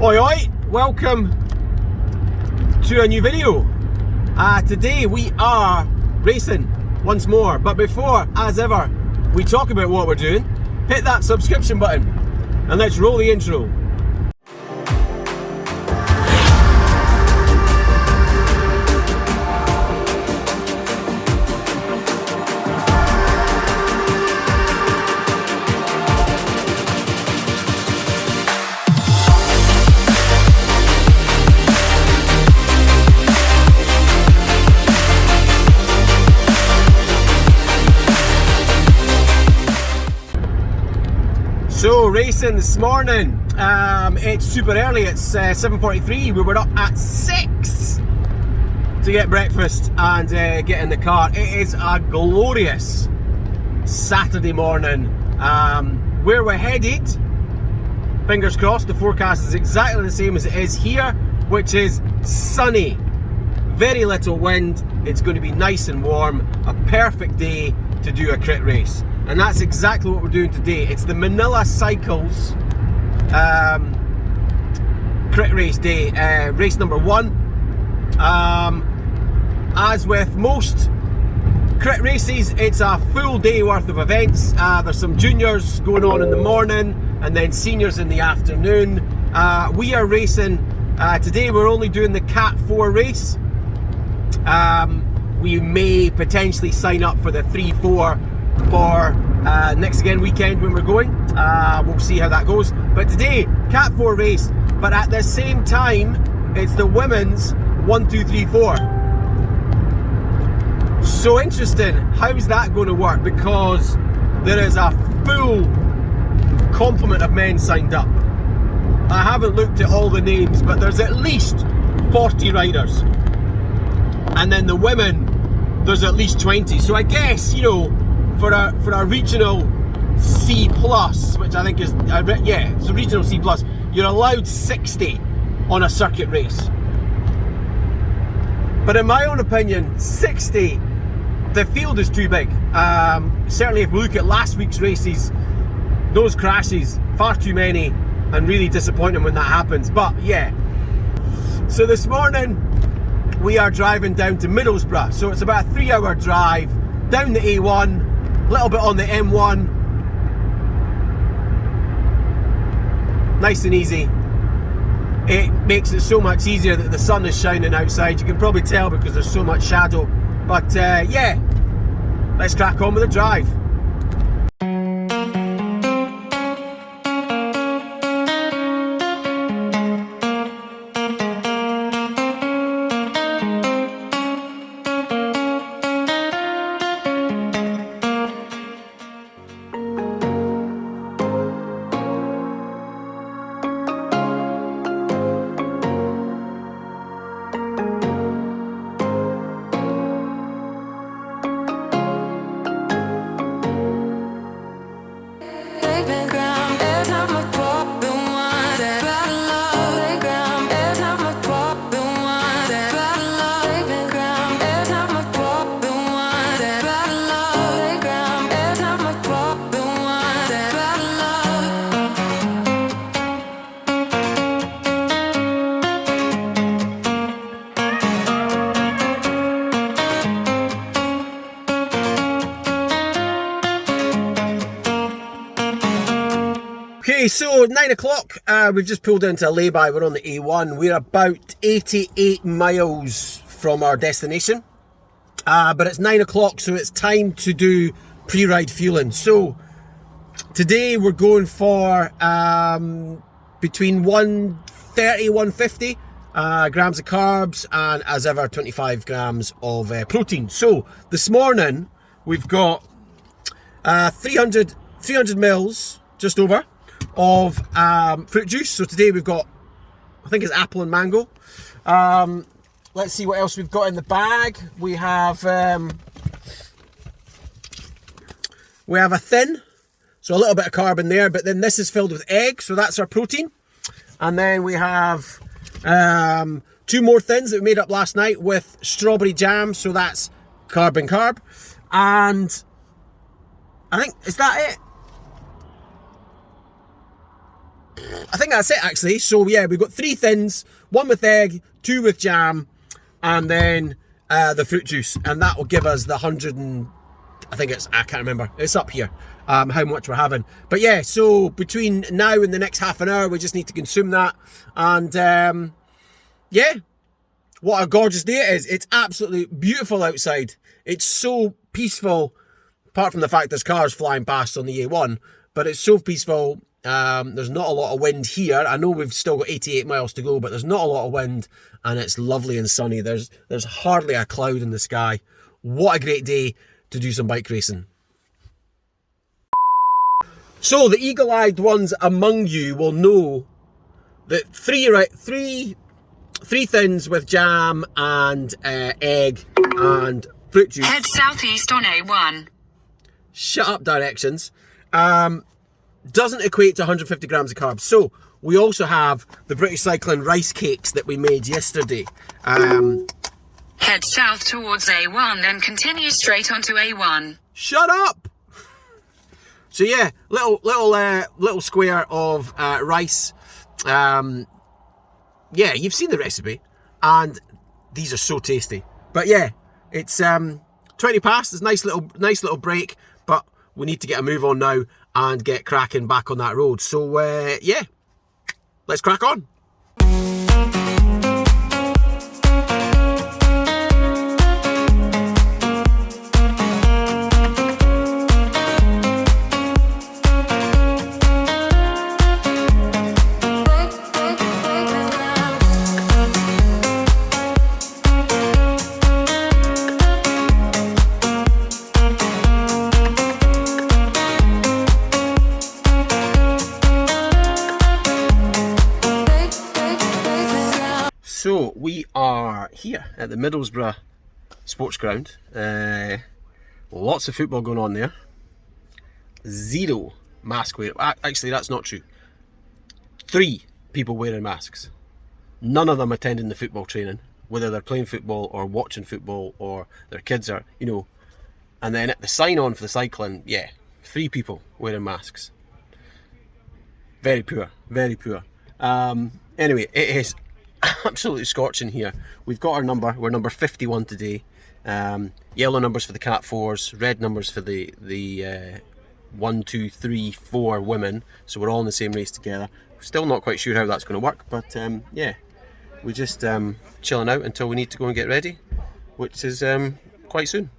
Oi oi, welcome to a new video. Today we are racing once more, but before, as ever, we talk about what we're doing, hit that subscription button and let's roll the intro. So racing this morning, it's super early, it's 7:43, we were up at 6 to get breakfast and get in the car. It is a glorious Saturday morning. Where we're headed, fingers crossed, the forecast is exactly the same as it is here, which is sunny, very little wind, it's going to be nice and warm, a perfect day to do a crit race. And that's exactly what we're doing today. It's the Manilla Cycles Crit Race Day, race number 1. As with most crit races, it's a full day worth of events. There's some juniors going on in the morning and then seniors in the afternoon. We are racing, today we're only doing the Cat 4 race. We may potentially sign up for the 3-4 for next again weekend when we're going. We'll see how that goes, but today Cat 4 race, but at the same time it's the women's 1, 2, 3, 4. So interesting, how's that going to work, because there is a full complement of men signed up. I haven't looked at all the names, but there's at least 40 riders, and then the women there's at least 20. So I guess, you know, for a regional C+, which I think is, yeah, it's a regional C+, you're allowed 60 on a circuit race. But in my own opinion, 60, the field is too big. Certainly if we look at last week's races, those crashes, far too many, and really disappointing when that happens. But yeah, so this morning we are driving down to Middlesbrough, so it's about a 3-hour drive down the A1, a little bit on the M1, nice and easy. It makes it so much easier that the sun is shining outside. You can probably tell because there's so much shadow, but yeah, let's crack on with the drive. Okay, so 9 o'clock, we've just pulled into a lay-by, we're on the A1, we're about 88 miles from our destination, but it's 9 o'clock, so it's time to do pre-ride fueling. So today we're going for between 130, 150 grams of carbs, and as ever 25 grams of protein. So this morning we've got 300 mils, just over, of fruit juice. So today we've got, I think it's apple and mango. Let's see what else we've got in the bag. We have a thin, so a little bit of carb in there, but then this is filled with egg, so that's our protein. And then we have 2 more thins that we made up last night with strawberry jam, so that's carb and carb. And I think, is that it? I think that's it actually. So yeah, we've got 3 thins, 1 with egg, 2 with jam, and then the fruit juice, and that will give us the 100 and I think it's, I can't remember, it's up here, how much we're having. But yeah, so between now and the next half an hour, we just need to consume that. And yeah, what a gorgeous day it is. It's absolutely beautiful outside. It's so peaceful, apart from the fact there's cars flying past on the A1, but it's so peaceful. There's not a lot of wind here. I know we've still got 88 miles to go, but there's not a lot of wind, and it's lovely and sunny. There's hardly a cloud in the sky. What a great day to do some bike racing. So the eagle-eyed ones among you will know that three thins with jam and egg and fruit juice. Head southeast on A1. Shut up, directions. Doesn't equate to 150 grams of carbs. So we also have the British Cycling rice cakes that we made yesterday. Head south towards A1, then continue straight onto A1. Shut up! So yeah, little square of rice. Yeah, you've seen the recipe, and these are so tasty. But yeah, it's 20 past. It's nice little break, but we need to get a move on now and get cracking back on that road. So yeah, let's crack on. So we are here at the Middlesbrough Sports Ground. Lots of football going on there. 0 mask wear. Actually, that's not true. 3 people wearing masks. None of them attending the football training, whether they're playing football or watching football or their kids are, you know. And then at the sign on for the cycling, yeah, 3 people wearing masks. Very poor, very poor. Anyway, it is absolutely scorching here. We've got our number. We're number 51 today. Yellow numbers for the Cat 4s, red numbers for the 1, 2, 3, 4 women. So we're all in the same race together. Still not quite sure how that's going to work, but yeah, we're just chilling out until we need to go and get ready, which is quite soon.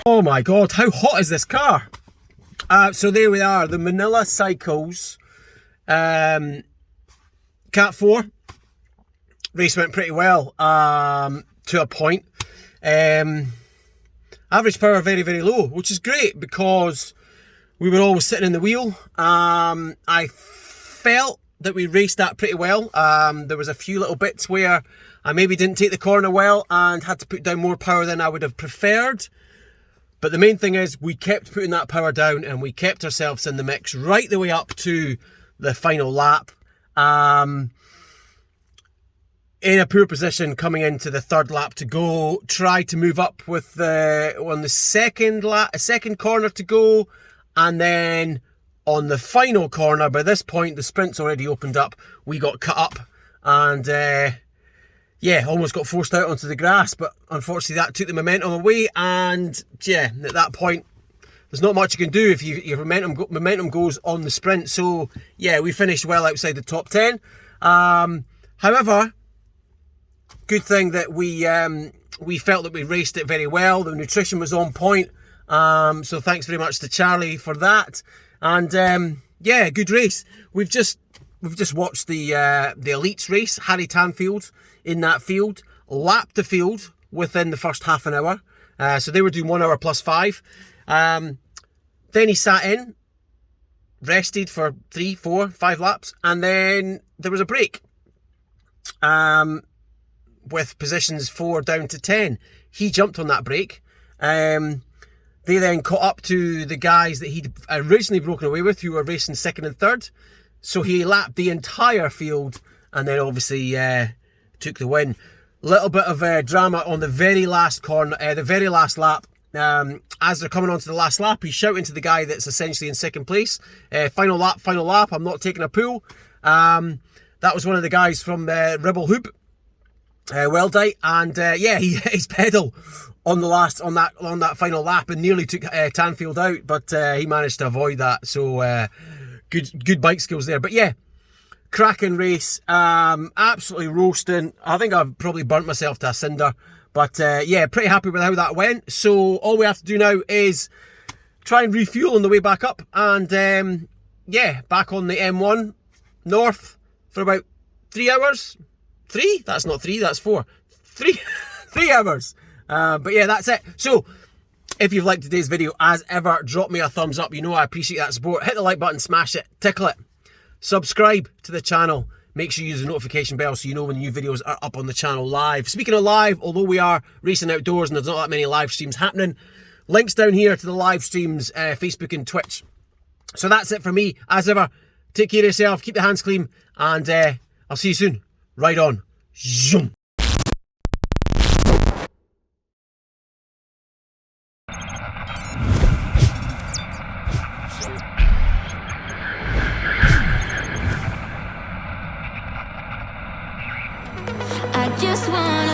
Oh my god, how hot is this car? So there we are, the Manilla Cycles Cat 4. Race went pretty well to a point. Average power very, very low, which is great because we were always sitting in the wheel. I felt that we raced that pretty well. There was a few little bits where I maybe didn't take the corner well and had to put down more power than I would have preferred. But the main thing is we kept putting that power down and we kept ourselves in the mix right the way up to the final lap. In a poor position coming into the third lap to go, tried to move up with on the second corner to go, and then on the final corner, by this point the sprint's already opened up, we got cut up and yeah, almost got forced out onto the grass, but unfortunately that took the momentum away, and yeah, at that point there's not much you can do if your momentum goes on the sprint. So yeah, we finished well outside the top 10. However, good thing that we felt that we raced it very well. The nutrition was on point, so thanks very much to Charlie for that. And yeah, good race. We've just watched the elites race. Harry Tanfield in that field lapped the field within the first half an hour. So they were doing 1 hour plus 5. Then he sat in, rested for 3, 4, 5 laps, and then there was a break. With positions 4 down to 10. He jumped on that break. They then caught up to the guys that he'd originally broken away with, who were racing 2nd and 3rd. So he lapped the entire field and then obviously took the win. Little bit of drama on the very last corner, the very last lap. As they're coming onto the last lap, he's shouting to the guy that's essentially in 2nd place. Final lap, I'm not taking a pull. That was one of the guys from Ribble Hoop. Weldite, and yeah, he hit his pedal on that final lap and nearly took Tanfield out, but he managed to avoid that. So good bike skills there. But yeah, cracking race, absolutely roasting. I think I've probably burnt myself to a cinder, but yeah, pretty happy with how that went. So all we have to do now is try and refuel on the way back up, and yeah, back on the M1 North for about 3 hours. 3? That's not 3, that's 4. 3 hours. But yeah, that's it. So, if you've liked today's video, as ever, drop me a thumbs up. You know I appreciate that support. Hit the like button, smash it, tickle it. Subscribe to the channel. Make sure you use the notification bell so you know when new videos are up on the channel live. Speaking of live, although we are racing outdoors and there's not that many live streams happening, links down here to the live streams, Facebook and Twitch. So that's it for me. As ever, take care of yourself, keep the hands clean, and I'll see you soon. Right on. Zoom. I just want